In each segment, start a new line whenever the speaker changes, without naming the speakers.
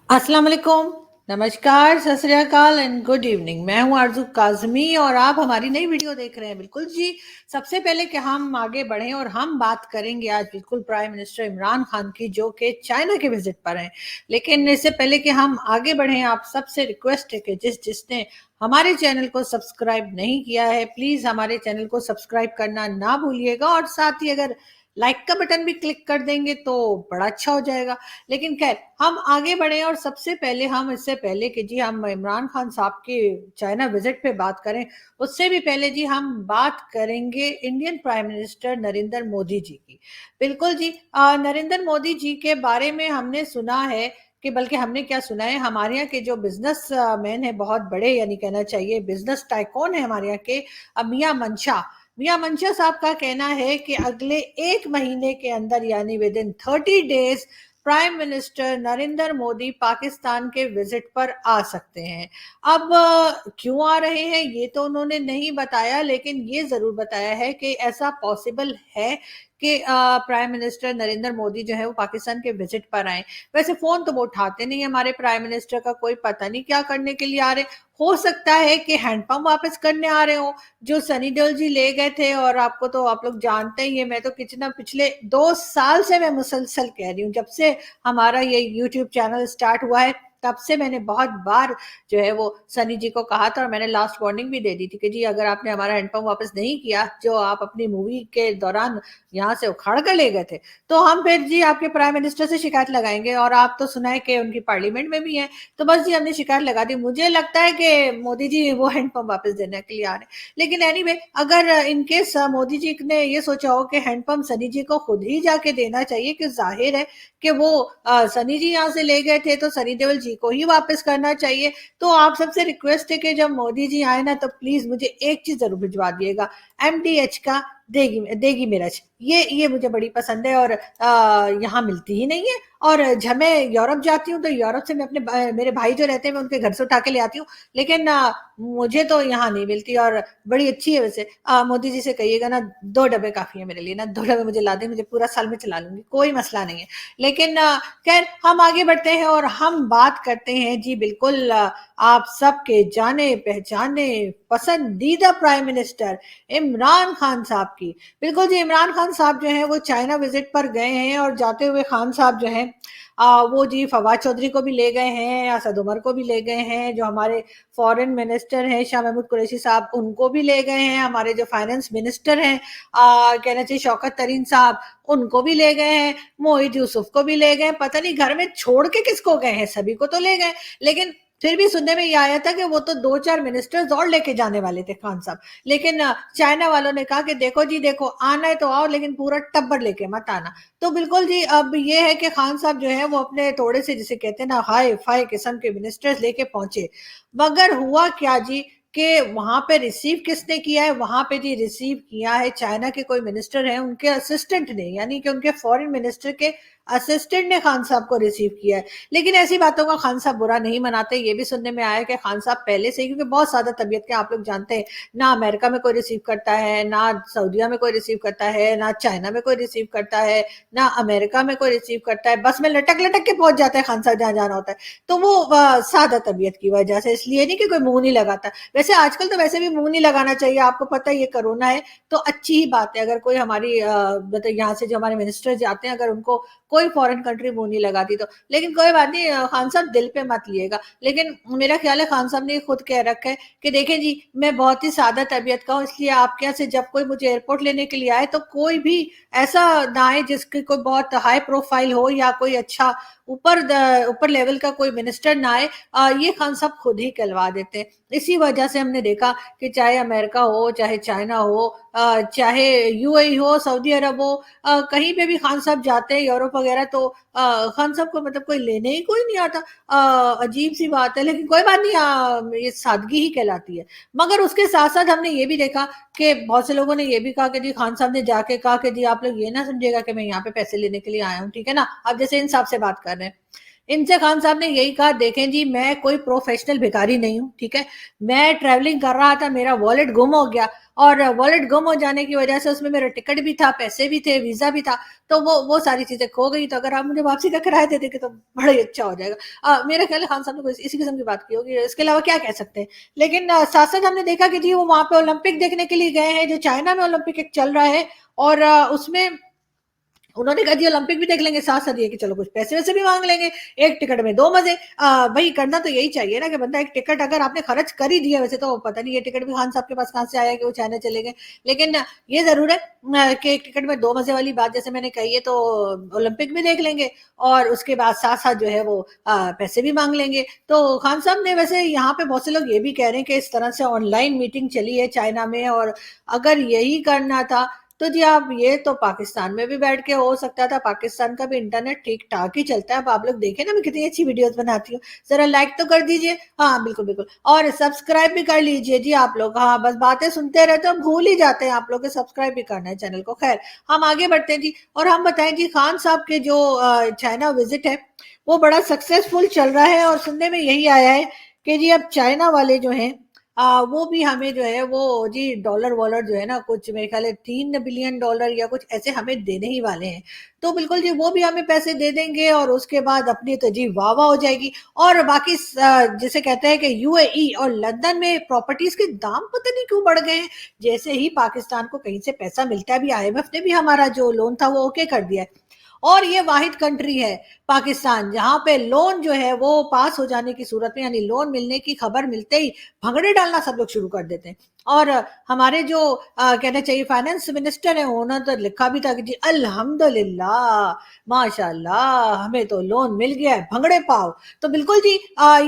अस्सलाम वालेकुम, नमस्कार, सत श्री अकाल एंड गुड इवनिंग। मैं हूं आरज़ू काज़मी और आप हमारी नई वीडियो देख रहे हैं। बिल्कुल जी, सबसे पहले कि हम आगे बढ़ें और हम बात करेंगे आज बिल्कुल प्राइम मिनिस्टर इमरान खान की, जो कि चाइना के विजिट पर हैं। लेकिन इससे पहले कि हम आगे बढ़ें, आप सबसे रिक्वेस्ट है कि जिसने हमारे चैनल को सब्सक्राइब नहीं किया है, प्लीज़ हमारे चैनल को सब्सक्राइब करना ना भूलिएगा और साथ ही अगर लाइक का बटन भी क्लिक कर देंगे तो बड़ा अच्छा हो जाएगा। लेकिन खैर, हम आगे बढ़े और सबसे पहले हम इससे पहले कि जी हम इमरान खान साहब के चाइना विजिट पे बात करें, उससे भी पहले जी हम बात करेंगे Indian prime minister Narendra Modi ji की। बिल्कुल जी, नरेंद्र मोदी जी के बारे में हमने सुना है कि, बल्कि हमने क्या सुना है, हमारे यहाँ के जो बिजनेस मैन है बहुत बड़े, यानी कहना चाहिए बिजनेस टाइकॉन है हमारे यहाँ के, मियां मंशा साहब का कहना है कि अगले 1 महीने के अंदर, यानी with in 30 days, prime minister Narendra Modi Pakistan के विजिट पर आ सकते हैं। अब क्यों आ रहे हैं ये तो उन्होंने नहीं बताया, लेकिन ये जरूर बताया है कि ऐसा पॉसिबल है कि प्राइम मिनिस्टर नरेंद्र मोदी जो है वो पाकिस्तान के विजिट पर आए। वैसे फोन तो वो उठाते नहीं हमारे प्राइम मिनिस्टर का, कोई पता नहीं क्या करने के लिए आ रहे। हो सकता है कि हैंडपंप वापस करने आ रहे हो, जो सनी देओल जी ले गए थे। और आपको तो, आप लोग जानते ही है, मैं तो कितना पिछले 2 साल से मैं मुसलसल कह रही हूँ, जब से हमारा ये यूट्यूब चैनल स्टार्ट हुआ है तब से मैंने बहुत बार जो है वो सनी जी को कहा था, और मैंने लास्ट वार्निंग भी दे दी थी कि जी अगर आपने हमारा हैंडपंप वापस नहीं किया जो आप अपनी मूवी के दौरान यहाँ से उखाड़ कर ले गए थे, तो हम फिर जी आपके प्राइम मिनिस्टर से शिकायत लगाएंगे। और आप तो सुना है कि उनकी पार्लियामेंट में भी है, तो बस जी हमने शिकायत लगा दी। मुझे लगता है कि मोदी जी वो हैंडपंप वापस देने के लिए आ रहे हैं। लेकिन एनीवे, अगर इनकेस मोदी जी ने ये सोचा हो कि हैंडपंप सनी जी को खुद ही जाके देना चाहिए, कि जाहिर है कि वो सनी जी यहाँ से ले गए थे तो सनी देओल जी को ही वापस करना चाहिए। तो आप सबसे रिक्वेस्ट है कि जब मोदी जी आए ना, तो प्लीज मुझे एक चीज जरूर भिजवा दिएगा, एमडीएच का देगी देगी मिर्च। ये मुझे बड़ी पसंद है और यहाँ मिलती ही नहीं है। और जब मैं यूरोप जाती हूँ तो यूरोप से मैं अपने मेरे भाई जो रहते हैं मैं उनके घर से उठा के ले आती हूँ, लेकिन मुझे तो यहाँ नहीं मिलती। और बड़ी अच्छी है वैसे। मोदी जी से कहिएगा ना, 2 डब्बे काफी है मेरे लिए ना, 2 डब्बे मुझे ला दे, मुझे पूरा साल में चला लूंगी, कोई मसला नहीं है। लेकिन खैर, हम आगे बढ़ते हैं और हम बात करते हैं जी बिल्कुल आप सबके जाने पहचाने पसंदीदा प्राइम मिनिस्टर इमरान खान साहब की। बिल्कुल जी, इमरान खान साहब जो हैं वो चाइना विजिट पर गए हैं, और जाते हुए खान साहब जो हैं वो जी फवाद चौधरी को भी ले गए हैं, असद उमर को भी ले गए हैं, जो हमारे फॉरेन मिनिस्टर हैं शाह महमूद कुरैशी साहब उनको भी ले गए हैं, हमारे जो फाइनेंस मिनिस्टर हैं कहना चाहिए शौकत तरीन साहब उनको भी ले गए हैं, मोहित यूसुफ को भी ले गए। पता नहीं घर में छोड़ के किसको गए हैं, सभी को तो ले गए। लेकिन फिर भी सुनने में ये आया था कि वो तो 2-4 मिनिस्टर्स और लेके जाने वाले थे खान साहब। लेकिन चाइना वालों ने कहा कि देखो जी देखो, आना है तो आओ, लेकिन पूरा टब्बर लेके मत आना। तो बिल्कुल जी, अब ये है कि खान साहब जो है वो अपने थोड़े से, जिसे कहते हैं ना, हाई फाई किस्म के मिनिस्टर्स लेके पहुंचे। मगर हुआ क्या जी कि वहां पे रिसीव किसने किया है, वहां पे जी रिसीव किया है चाइना के कोई मिनिस्टर हैं, उनके असिस्टेंट ने, यानी कि उनके फॉरेन मिनिस्टर के असिस्टेंट ने खान साहब को रिसीव किया है। लेकिन ऐसी बातों का खान साहब बुरा नहीं मनाते। ये भी सुनने में आया कि खान साहब पहले से ही, क्योंकि बहुत ज्यादा तबीयत के, आप लोग जानते हैं ना, अमेरिका में कोई रिसीव करता है, ना सऊदीया में कोई रिसीव करता है, ना चाइना में कोई रिसीव करता है, ना अमेरिका में कोई रिसीव करता है, बस में लटक लटक के पहुंच जाता है खान साहब जहां जाना होता है। तो वो सादा तबीयत की वजह से, इसलिए नहीं कि कोई मुंह नहीं लगाता। वैसे आजकल तो वैसे भी मुंह नहीं लगाना चाहिए, आपको पता है ये कोरोना है, तो अच्छी ही बात है अगर कोई हमारी मतलब यहाँ से जो हमारे मिनिस्टर जाते हैं, अगर उनको कोई फॉरेन कंट्री मुंह नहीं लगाती तो। लेकिन कोई बात नहीं, खान साहब दिल पे मत लिएगा। लेकिन मेरा ख्याल है खान साहब ने खुद कह रखा है कि देखें जी, मैं बहुत ही सादा तबीयत का हूँ, इसलिए आपके यहाँ से जब कोई मुझे एयरपोर्ट लेने के लिए आए तो कोई भी ऐसा ना आए जिसकी कोई बहुत हाई प्रोफाइल हो, या कोई अच्छा ऊपर ऊपर लेवल का कोई मिनिस्टर ना आए। ये खान साहब खुद ही कहलवा देते हैं। इसी वजह से हमने देखा कि चाहे अमेरिका हो, चाहे चाइना हो, चाहे यूएई हो, सऊदी अरब हो, कहीं पे भी खान साहब जाते हैं यूरोप वगैरह, तो खान साहब को मतलब कोई लेने ही कोई नहीं आता। अजीब सी बात है, लेकिन कोई बात नहीं, ये सादगी ही कहलाती है। मगर उसके साथ साथ हमने ये भी देखा कि बहुत से लोगों ने ये भी कहा कि जी खान साहब ने जाके कहा कि जी आप लोग ये ना समझिएगा कि मैं यहाँ पे पैसे लेने के लिए आया हूँ, ठीक है ना। अब जैसे इन साहब से बात कर रहे हैं, इनसे खान साहब ने यही कहा, देखें जी मैं कोई प्रोफेशनल भिखारी नहीं हूँ, ठीक है। मैं ट्रैवलिंग कर रहा था, मेरा वॉलेट गुम हो गया, और वॉलेट गुम हो जाने की वजह से उसमें मेरा टिकट भी था, पैसे भी थे, वीजा भी था, तो वो सारी चीजें खो गई। तो अगर आप मुझे वापसी का किराया दे देंगे तो बड़ा ही अच्छा हो जाएगा। मेरा ख्याल है खान साहब ने इसी किस्म की बात की होगी, इसके अलावा क्या कह सकते हैं। लेकिन साथ साथ हमने देखा कि जी वो वहां पे ओलंपिक देखने के लिए गए हैं, जो चाइना में ओलंपिक एक चल रहा है, और उसमें उन्होंने कहा जी ओलंपिक भी देख लेंगे, साथ साथ ये कि चलो कुछ पैसे वैसे भी मांग लेंगे, एक टिकट में दो मजे। भाई करना तो यही चाहिए ना कि बंदा एक टिकट अगर आपने खर्च कर ही दिया, वैसे तो पता नहीं ये टिकट भी खान साहब के पास कहाँ से आया कि वो चाइना चले गए, लेकिन ये जरूर है कि एक टिकट में दो मजे वाली बात जैसे मैंने कही है, तो ओलंपिक भी देख लेंगे और उसके बाद साथ साथ जो है वो पैसे भी मांग लेंगे। तो खान साहब ने वैसे यहाँ पे बहुत से लोग ये भी कह रहे हैं कि इस तरह से ऑनलाइन मीटिंग चली है चाइना में, और अगर यही करना था तो जी आप ये तो पाकिस्तान में भी बैठ के हो सकता था, पाकिस्तान का भी इंटरनेट ठीक ठाक ही चलता है। अब आप लोग देखें ना मैं कितनी अच्छी वीडियोस बनाती हूँ, जरा लाइक तो कर दीजिए। हाँ बिल्कुल बिल्कुल, और सब्सक्राइब भी कर लीजिए जी आप लोग। हाँ बस बातें सुनते रहते हो, भूल ही जाते हैं आप लोग के सब्सक्राइब भी करना है चैनल को। खैर हम आगे बढ़ते हैं जी, और हम बताएं जी खान साहब के जो चाइना विजिट है वो बड़ा सक्सेसफुल चल रहा है, और सुनने में यही आया है कि जी अब चाइना वाले जो हैं वो भी हमें जो है वो जी डॉलर वॉलर जो है ना, कुछ मेरे ख्याल है $3 बिलियन या कुछ ऐसे हमें देने ही वाले हैं। तो बिल्कुल जी वो भी हमें पैसे दे देंगे, और उसके बाद अपनी तो जी वाह वाह हो जाएगी। और बाकी जिसे कहते हैं कि यूएई और लंदन में प्रॉपर्टीज के दाम पता नहीं क्यों बढ़ गए हैं। जैसे ही पाकिस्तान को कहीं से पैसा मिलता है, भी आईएमएफ ने भी हमारा जो लोन था वो ओके कर दिया है, और ये वाहिद कंट्री है पाकिस्तान जहां पे लोन जो है वो पास हो जाने की सूरत में, यानी लोन मिलने की खबर मिलते ही भंगड़े डालना सब लोग शुरू कर देते हैं। और हमारे जो कहना चाहिए फाइनेंस मिनिस्टर है, उन्होंने तो लिखा भी था कि जी अल्हम्दुलिल्लाह माशाल्लाह हमें तो लोन मिल गया है, भंगड़े पाओ। तो बिल्कुल जी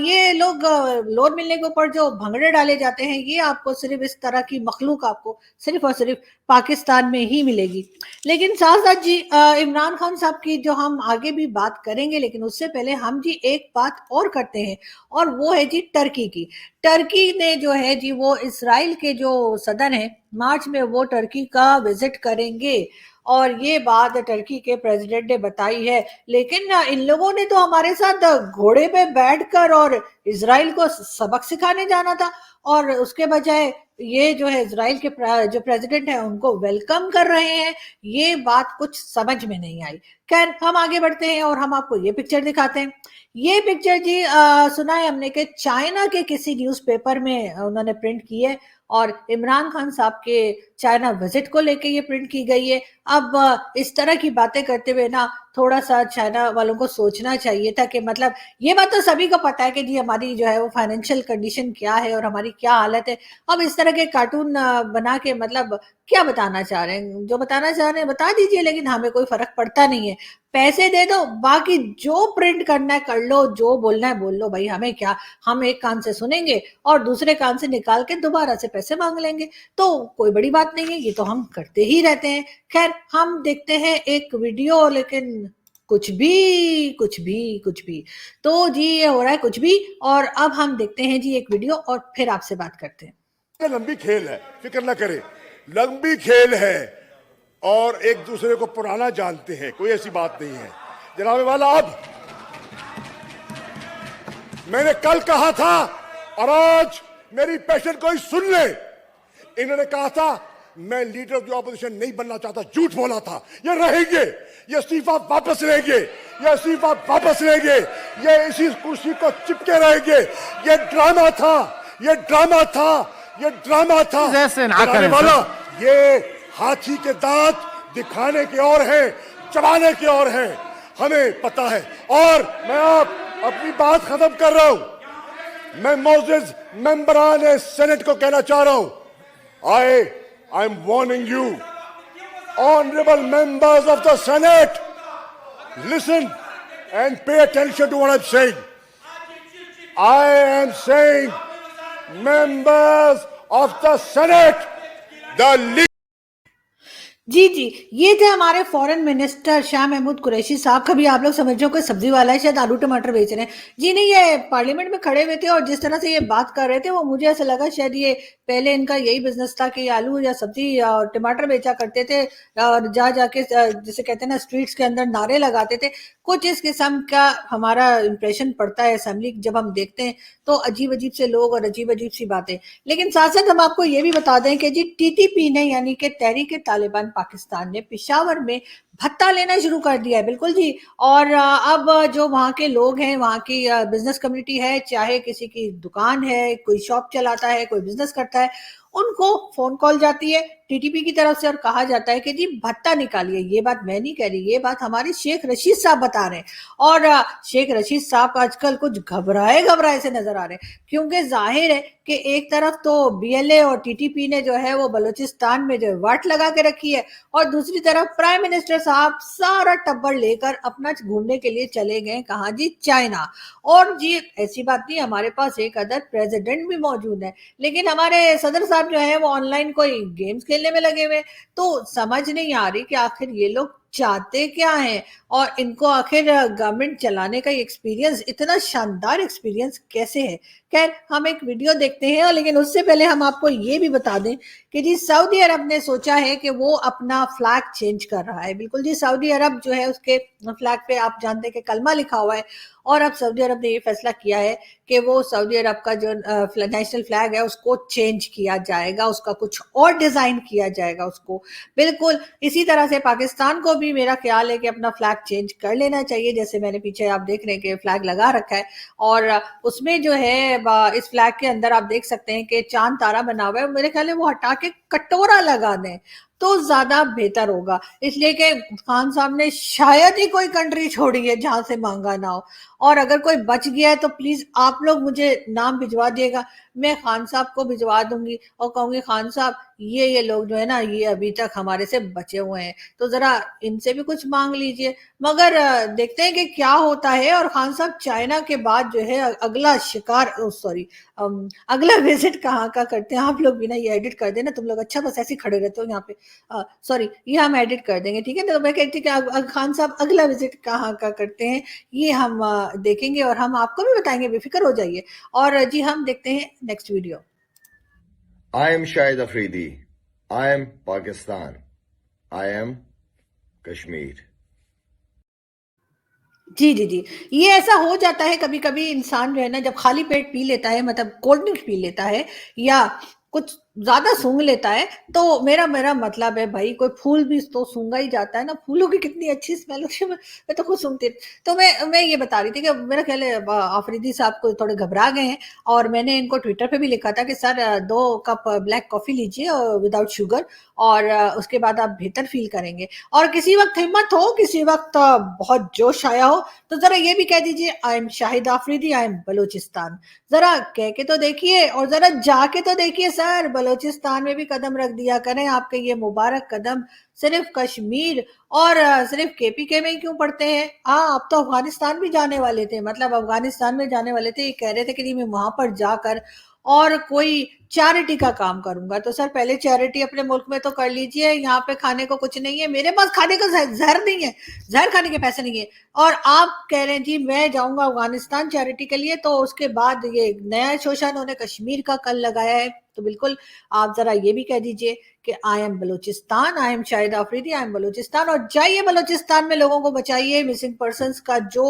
ये लोग लोन मिलने के ऊपर जो भंगड़े डाले जाते हैं, ये आपको सिर्फ इस तरह की मखलूक आपको सिर्फ और सिर्फ पाकिस्तान में ही मिलेगी। लेकिन साथ साथ जी इमरान खान साहब की जो हम आगे भी बात करेंगे, लेकिन उससे पहले हम जी एक बात और करते हैं, और वो है जी टर्की की। टर्की ने जो है जी वो इसराइल के जो सदर हैं मार्च में वो टर्की का विजिट करेंगे, और ये बात टर्की के प्रेसिडेंट ने बताई है। लेकिन इन लोगों ने तो हमारे साथ घोड़े पे बैठकर और इसराइल को सबक सिखाने जाना था, और उसके बजाय ये जो है इसराइल के जो प्रेसिडेंट है उनको वेलकम कर रहे हैं। ये बात कुछ समझ में नहीं आई। खैर हम आगे बढ़ते हैं और हम आपको ये पिक्चर दिखाते हैं। ये पिक्चर जी सुना है हमने कि चाइना के किसी न्यूज़पेपर में उन्होंने प्रिंट की है, और इमरान खान साहब के चाइना विजिट को लेके ये प्रिंट की गई है। अब इस तरह की बातें करते हुए ना थोड़ा सा चाइना वालों को सोचना चाहिए था कि मतलब ये बात तो सभी को पता है कि जी हमारी जो है वो फाइनेंशियल कंडीशन क्या है और हमारी क्या हालत है। अब इस तरह के कार्टून बना के मतलब क्या बताना चाह रहे हैं, जो बताना चाह रहे हैं बता दीजिए, लेकिन हमें कोई फर्क पड़ता नहीं है। पैसे दे दो, बाकी जो प्रिंट करना है कर लो, जो बोलना है बोल लो, भाई हमें क्या। हम एक कान से सुनेंगे और दूसरे कान से निकाल के दोबारा से पैसे मांग लेंगे, तो कोई बड़ी बात नहीं है, ये तो हम करते ही रहते हैं। खैर हम देखते हैं एक वीडियो, लेकिन कुछ भी कुछ भी कुछ भी, तो जी ये हो रहा है कुछ भी। और अब हम देखते हैं जी एक वीडियो और फिर आपसे बात करते हैं।
लंबी खेल है, फिक्र ना करें, लंबी खेल है और एक दूसरे को पुराना जानते हैं, कोई ऐसी बात नहीं है जनाब वाला। अब मैंने कल कहा था और आज मेरी पेशेंट कोई सुन ले। इन्होंने कहा था मैं लीडर ऑफ द ऑपोजिशन नहीं बनना चाहता, झूठ बोला था। ये रहेंगे, ये इस्तीफा वापस लेंगे, ये इस्तीफा वापस लेंगे, ये इसी कुर्सी को चिपके रहेंगे। ये ड्रामा था, ये ड्रामा था, ये ड्रामा था। वाला ये हाथी के दांत दिखाने के और है, चबाने के और है, हमें पता है। और मैं आप अपनी बात खत्म कर रहा हूं। मैं मौजूद मेंबरान सेनेट को कहना चाह रहा हूं, I am warning you, honorable members of the Senate, listen and pay attention to what I'm saying. I am saying, members of the Senate, the
जी, जी। ये थे हमारे फ़ॉरेन मिनिस्टर शाह महमूद कुरैशी साहब। कभी आप लोग समझ रहे हो कोई सब्ज़ी वाला है, शायद आलू टमाटर बेच रहे हैं। जी नहीं, ये पार्लियामेंट में खड़े हुए थे और जिस तरह से ये बात कर रहे थे, वो मुझे ऐसा लगा शायद ये पहले इनका यही बिज़नेस था कि आलू या सब्ज़ी टमाटर बेचा करते थे और जा के जिसे कहते हैं ना स्ट्रीट्स के अंदर नारे लगाते थे। कुछ इस किस्म का हमारा इंप्रेशन पड़ता है असेंबली जब हम देखते हैं, तो अजीब-अजीब से लोग और अजीब-अजीब सी बातें। लेकिन साथ-साथ हम आपको ये भी बता दें कि जी टीटीपी ने यानी कि तहरीक-ए-तालिबान पाकिस्तान ने पेशावर में भत्ता लेना शुरू कर दिया है, बिल्कुल जी। और अब जो वहाँ के लोग हैं, वहाँ की बिज़नेस कम्युनिटी है, चाहे किसी की दुकान है, कोई शॉप चलाता है, कोई बिज़नेस करता है, उनको फ़ोन कॉल जाती है टीटीपी की तरफ से और कहा जाता है कि जी भत्ता निकालिए। ये बात मैं नहीं कह रही, ये बात हमारे शेख रशीद साहब बता रहे हैं। और शेख रशीद साहब आजकल कुछ घबराए-घबराए से नज़र आ रहे हैं, क्योंकि ज़ाहिर है कि एक तरफ तो बीएलए और टीटीपी ने जो है वो बलूचिस्तान में जो है वाट लगा के रखी है और दूसरी तरफ प्राइम मिनिस्टर साहब सारा टब्बर लेकर अपना घूमने के लिए चले गए कहाँ जी चाइना। और जी ऐसी बात नहीं, हमारे पास एक अदर प्रेसिडेंट भी मौजूद है, लेकिन हमारे सदर साहब जो है वो ऑनलाइन कोई गेम्स खेलने में लगे हुए। तो समझ नहीं आ रही कि आखिर ये लोग चाहते क्या हैं और इनको आखिर गवर्नमेंट चलाने का एक्सपीरियंस इतना शानदार एक्सपीरियंस कैसे है। खैर हम एक वीडियो देखते हैं और लेकिन उससे पहले हम आपको ये भी बता दें कि जी सऊदी अरब ने सोचा है कि वो अपना फ्लैग चेंज कर रहा है। बिल्कुल जी, सऊदी अरब जो है उसके फ्लैग पे आप जानते हैं कि कलमा लिखा हुआ है और अब सऊदी अरब ने ये फैसला किया है कि वो सऊदी अरब का जो नेशनल फ्लैग है उसको चेंज किया जाएगा, उसका कुछ और डिजाइन किया जाएगा उसको। बिल्कुल इसी तरह से पाकिस्तान को भी मेरा ख्याल है कि अपना फ्लैग चेंज कर लेना चाहिए। जैसे मैंने पीछे आप देख रहे हैं कि फ्लैग लगा रखा है और उसमें जो है इस फ्लैग के अंदर आप देख सकते हैं कि चांद तारा बना हुआ है। मेरे ख्याल है वो हटा के कटोरा लगा दें तो ज्यादा बेहतर होगा, इसलिए कि खान साहब ने शायद ही कोई कंट्री छोड़ी है जहां से मांगा ना हो। और अगर कोई बच गया है तो प्लीज आप लोग मुझे नाम भिजवा दिएगा, मैं खान साहब को भिजवा दूंगी और कहूंगी खान साहब ये लोग जो है ना ये अभी तक हमारे से बचे हुए हैं, तो जरा इनसे भी कुछ मांग लीजिए। मगर देखते हैं कि क्या होता है। और खान साहब चाइना के बाद जो है अगला शिकार सॉरी अगला विजिट कहाँ का करते हैं आप लोग भी ना, ये एडिट कर देना तुम लोग, अच्छा बस ऐसे ही खड़े रहते हो यहाँ पे। सॉरी ये हम एडिट कर देंगे, ठीक है। तो मैं कहती कि खान साहब अगला विजिट कहाँ का करते हैं ये हम देखेंगे और हम आपको भी बताएंगे, बेफिक्र हो जाइए। और जी हम देखते हैं next video.
I am Shahid Afridi. I am Pakistan. I am Kashmir.
जी, जी, जी। ये ऐसा हो जाता है कभी-कभी, इंसान जो है ना जब खाली पेट पी लेता है, मतलब कोल्ड ड्रिंक पी लेता है या कुछ ज़्यादा सूंघ लेता है, तो मेरा मेरा मतलब है भई कोई फूल भी तो सूंघा ही जाता है ना, फूलों की कितनी अच्छी स्मेल होती है, मैं तो खुद सूंघती। तो मैं ये बता रही थी कि मेरा ख़्याल है आफरीदी साहब को थोड़े घबरा गए हैं और मैंने इनको ट्विटर पे भी लिखा था कि सर 2 कप ब्लैक कॉफ़ी लीजिए विदाउट शुगर और उसके बाद आप बेहतर फ़ील करेंगे। और किसी वक़्त हिम्मत हो, किसी वक़्त बहुत जोश आया हो, तो जरा ये भी कह दीजिए I am Shahid Afridi, I am Balochistan. जरा कह के तो देखिए और जरा जाके तो देखिए सर, बलूचिस्तान में भी कदम रख दिया करें। आपके ये मुबारक कदम सिर्फ कश्मीर और सिर्फ केपीके में ही क्यों पड़ते हैं। हाँ आप तो अफगानिस्तान भी जाने वाले थे, मतलब अफगानिस्तान में जाने वाले थे, ये कह रहे थे कि मैं वहां पर जाकर और कोई चैरिटी का काम करूंगा। तो सर पहले चैरिटी अपने मुल्क में तो कर लीजिए, यहाँ पे खाने को कुछ नहीं है, मेरे पास खाने का जहर नहीं है, जहर खाने के पैसे नहीं है। और आप कह रहे हैं जी मैं जाऊंगा अफगानिस्तान चैरिटी के लिए, तो उसके बाद ये नया शोषा उन्होंने कश्मीर का कल लगाया है। तो बिल्कुल आप जरा ये भी कह दीजिए कि I am Balochistan, I am Shahid Afridi, I am Balochistan, और जाइए बलूचिस्तान में लोगों को बचाइए मिसिंग पर्सनस का जो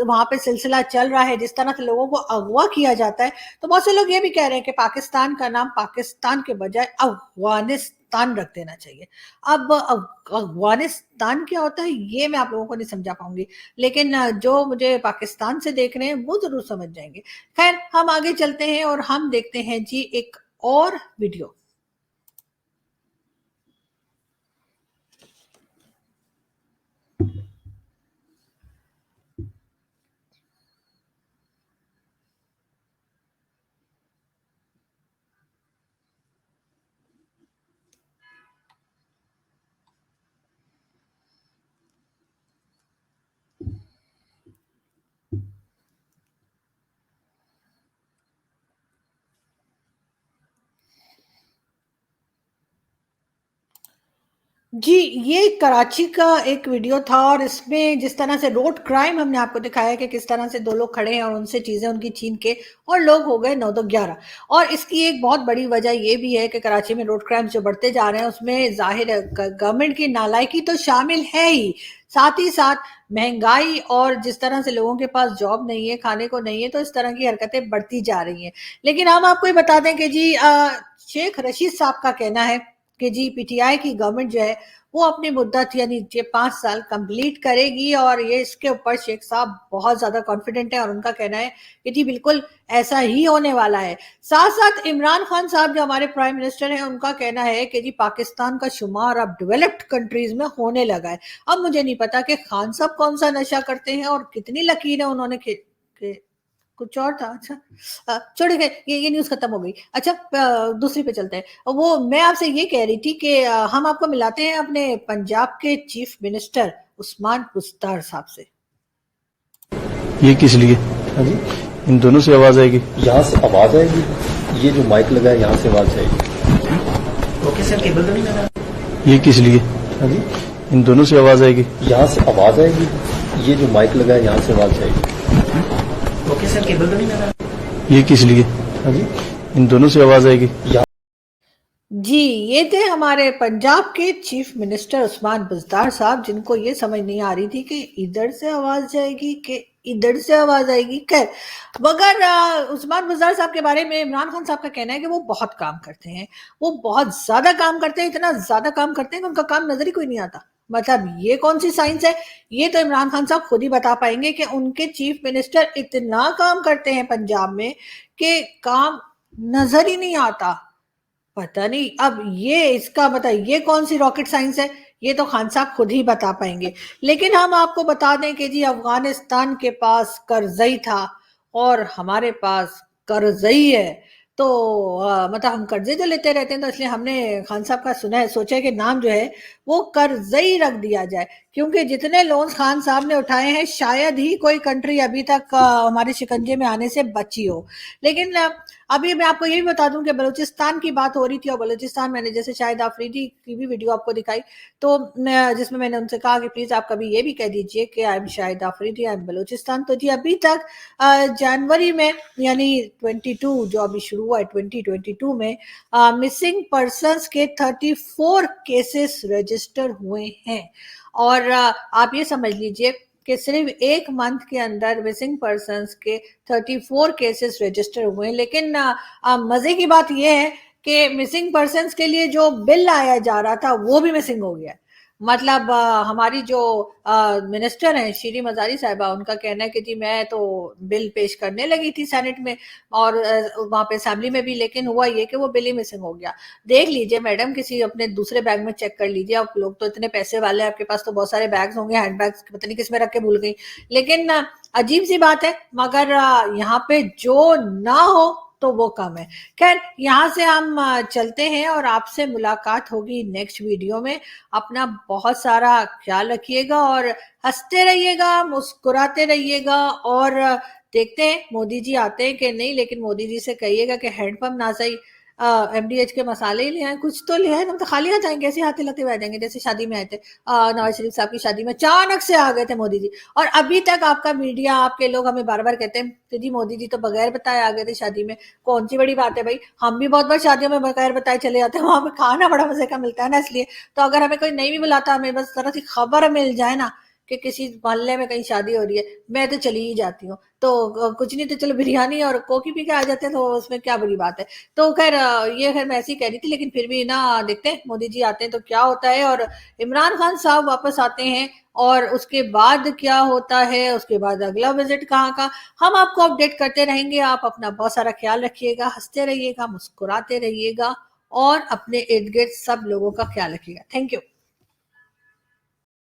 वहां पे सिलसिला चल रहा है, जिस तरह से लोगों को अगवा किया जाता है। तो बहुत से लोग ये भी कह रहे हैं कि पाकिस्तान का नाम पाकिस्तान के बजाय अफगानिस्तान रख देना चाहिए। अब अफगानिस्तान क्या होता है ये मैं आप लोगों को नहीं समझा पाऊंगी, लेकिन जो मुझे पाकिस्तान से देख रहे हैं वो जरूर समझ जाएंगे। खैर हम आगे चलते हैं और हम देखते हैं जी एक और वीडियो। जी, ये कराची का एक वीडियो था और इसमें जिस तरह से रोड क्राइम हमने आपको दिखाया कि किस तरह से 2 लोग खड़े हैं और उनसे चीज़ें उनकी छीन के और लोग हो गए 9 2 11। और इसकी एक बहुत बड़ी वजह ये भी है कि कराची में रोड क्राइम्स जो बढ़ते जा रहे हैं उसमें ज़ाहिर है गवर्नमेंट की नालायकी तो शामिल है ही साथ महंगाई और जिस तरह से लोगों के पास जॉब नहीं है, खाने को नहीं है, तो इस तरह की हरकतें बढ़ती जा रही हैं। लेकिन हम आपको ये बता दें कि जी शेख रशीद साहब का कहना है कि जी पीटीआई की गवर्नमेंट जो है वो अपनी मुद्दत यानी ये 5 साल कंप्लीट करेगी और ये इसके ऊपर शेख साहब बहुत ज्यादा कॉन्फिडेंट है और उनका कहना है कि जी बिल्कुल ऐसा ही होने वाला है। साथ साथ इमरान खान साहब जो हमारे प्राइम मिनिस्टर हैं उनका कहना है कि जी पाकिस्तान का शुमार अब डेवलप्ड कंट्रीज में होने लगा है। अब मुझे नहीं पता कि खान साहब कौन सा नशा करते हैं और कितनी लकीर है उन्होंने कुछ और था। अच्छा छोड़िए ये न्यूज़ खत्म हो गई। अच्छा दूसरी पे चलते हैं। वो मैं आपसे ये कह रही थी कि हम आपको मिलाते हैं अपने पंजाब के चीफ मिनिस्टर उस्मान बुस्तार साहब से।
ये किस लिए?
हाँ जी,
इन दोनों से आवाज आएगी?
यहाँ से आवाज आएगी, ये जो माइक लगा है यहाँ से आवाज आएगी।
ओके सर, केबल तो नहीं लगा?
ये किस लिए?
हाँ जी,
इन दोनों से आवाज आएगी?
यहाँ से आवाज आएगी, ये जो माइक लगा है यहाँ से आवाज आएगी।
ओके सर, केबल तो नहीं लगा?
ये किस लिए?
हाँ जी,
इन दोनों से आवाज आएगी?
जी, ये थे हमारे पंजाब के चीफ मिनिस्टर उस्मान बुज़दार साहब जिनको ये समझ नहीं आ रही थी कि इधर से आवाज जाएगी कि इधर से आवाज आएगी। खैर, मगर उस्मान बुज़दार साहब के बारे में इमरान खान साहब का कहना है कि वो बहुत काम करते हैं, वो बहुत ज्यादा काम करते हैं, इतना ज्यादा काम करते हैं कि उनका काम नजर ही कोई नहीं आता। मतलब ये कौन सी साइंस है? ये तो इमरान खान साहब खुद ही बता पाएंगे कि उनके चीफ मिनिस्टर इतना काम करते हैं पंजाब में कि काम नजर ही नहीं आता। पता नहीं अब ये इसका मतलब ये कौन सी रॉकेट साइंस है, ये तो खान साहब खुद ही बता पाएंगे। लेकिन हम आपको बता दें कि जी अफगानिस्तान के पास करजई था और हमारे पास करजई है। तो मतलब हम कर्जे जो लेते रहते हैं तो इसलिए हमने खान साहब का सुना है, सोचा है कि नाम जो है वो करजई रख दिया जाए, क्योंकि जितने लोन्स खान साहब ने उठाए हैं शायद ही कोई कंट्री अभी तक हमारे शिकंजे में आने से बची हो। लेकिन अभी मैं आपको ये भी बता दूं कि बलूचिस्तान की बात हो रही थी और बलूचिस्तान मैंने जैसे शाहिद आफरीदी की भी वीडियो आपको दिखाई, तो जिसमें मैंने उनसे कहा कि प्लीज आप कभी ये भी कह दीजिए कि I am Shahid Afridi, I am Balochistan. तो जी अभी तक जनवरी में यानी 22 जो अभी शुरू हुआ है 2022 में मिसिंग पर्संस के 34 केसेस रजिस्टर हुए हैं। और आप ये समझ लीजिए कि सिर्फ एक मंथ के अंदर मिसिंग पर्संस के 34 केसेस रजिस्टर हुए हैं। लेकिन मजे की बात यह है कि मिसिंग पर्संस के लिए जो बिल आया जा रहा था वो भी मिसिंग हो गया। मतलब हमारी जो मिनिस्टर हैं शीरी मजारी साहिबा, उनका कहना है कि जी मैं तो बिल पेश करने लगी थी सेनेट में और वहां पे असेंबली में भी, लेकिन हुआ ये कि वो बिल ही मिसिंग हो गया। देख लीजिए मैडम, किसी अपने दूसरे बैग में चेक कर लीजिए। आप लोग तो इतने पैसे वाले हैं, आपके पास तो बहुत सारे बैग्स होंगे, हैंड बैग्स पता नहीं किस में रख के भूल गई। लेकिन अजीब सी बात है, मगर यहाँ पे जो ना हो तो वो कम है। खैर, यहाँ से हम चलते हैं और आपसे मुलाकात होगी नेक्स्ट वीडियो में। अपना बहुत सारा ख्याल रखिएगा और हंसते रहिएगा, मुस्कुराते रहिएगा। और देखते हैं मोदी जी आते हैं कि नहीं, लेकिन मोदी जी से कहिएगा कि हैंडपंप ना सही एमडीएच के मसाले ही ले आए, कुछ तो ले आए, हम तो खाली आ जाएंगे, ऐसे हाथ हिलाते हुए आ जाएंगे जैसे शादी में आए थे। नवाज शरीफ साहब की शादी में अचानक से आ गए थे मोदी जी, और अभी तक आपका मीडिया, आपके लोग हमें बार बार कहते हैं कि जी मोदी जी तो बगैर बताए आ गए थे शादी में। कौन सी बड़ी बात है भाई, हम भी बहुत बार शादियों में बगैर बताए चले जाते हैं, वहां पे खाना बड़ा मजे का मिलता है ना, इसलिए। तो अगर हमें कोई नहीं भी बुलाता, हमें बस तरह सी खबर मिल जाए ना कि किसी मोहल्ले में कहीं शादी हो रही है, मैं तो चली ही जाती हूँ। तो कुछ नहीं तो चलो बिरयानी और कोकी पी के आ जाते हैं, तो उसमें क्या बड़ी बात है। तो खैर ये खैर मैं ऐसी कह रही थी, लेकिन फिर भी ना देखते हैं मोदी जी आते हैं तो क्या होता है, और इमरान खान साहब वापस आते हैं और उसके बाद क्या होता है, उसके बाद अगला विजिट कहाँ का, हम आपको अपडेट करते रहेंगे। आप अपना बहुत सारा ख्याल रखिएगा, हंसते रहिएगा, मुस्कुराते रहिएगा और अपने इर्द गिर्द सब लोगों का ख्याल रखिएगा। Thank you.